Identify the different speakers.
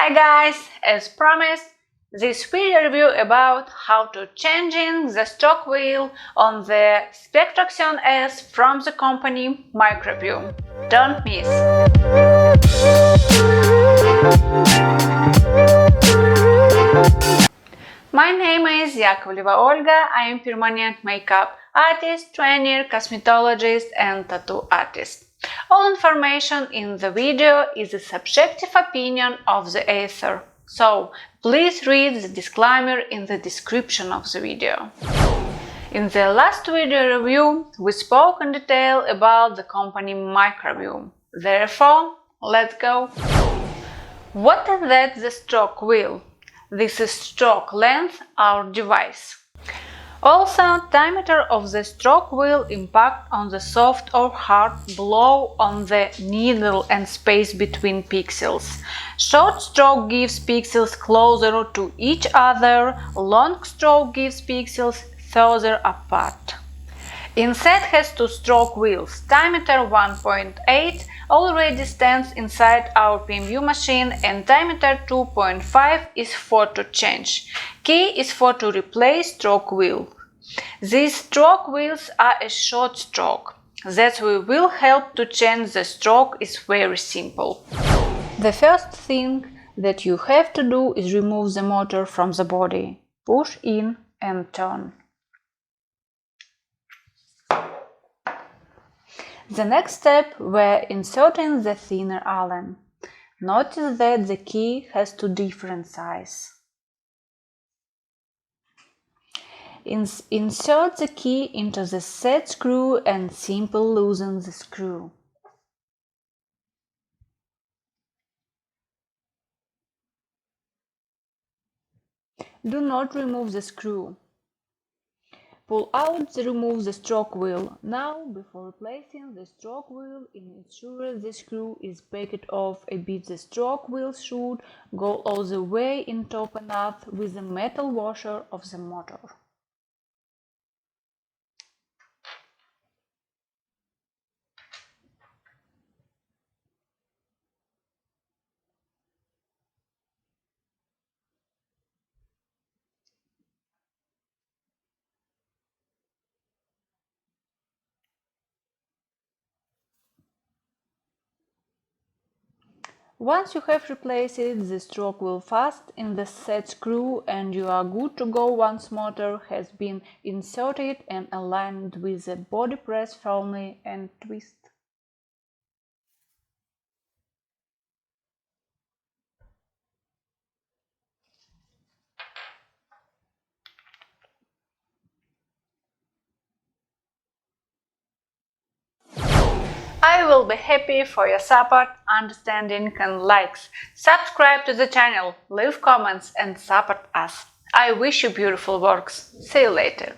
Speaker 1: Hi guys, as promised, this video review about how to changing the stroke wheel on the Spektra Xion S from the company Microbeau. Don't miss! My name is Yakovleva Olga. I am permanent makeup artist, trainer, cosmetologist and tattoo artist. All information in the video is the subjective opinion of the author, so please read the disclaimer in the description of the video. In the last video review, we spoke in detail about the company Microbeau. Therefore, let's go! What is that the stroke wheel? This is stroke length, our device. Also, diameter of the stroke wheel impact on the soft or hard blow on the needle and space between pixels. Short stroke gives pixels closer to each other, long stroke gives pixels further apart. Inset has two stroke wheels. Diameter 1.8 already stands inside our PMU machine and diameter 2.5 is for to change. Key is for to replace stroke wheel. These stroke wheels are a short stroke. That we will help to change the stroke is very simple. The first thing that you have to do is remove the motor from the body. Push in and turn. The next step we're inserting the thinner Allen. Notice that the key has two different sizes. Insert the key into the set screw and simply loosen the screw. Do not remove the screw. Pull out remove the stroke wheel. Now, before replacing the stroke wheel, ensure the screw is backed off a bit. The stroke wheel should go all the way in top enough with the metal washer of the motor. Once you have replaced the stroke wheel fast in the set screw and you are good to go once motor has been inserted and aligned with the body, press firmly and twist. I will be happy for your support, understanding and likes. Subscribe to the channel, leave comments and support us. I wish you beautiful works. See you later.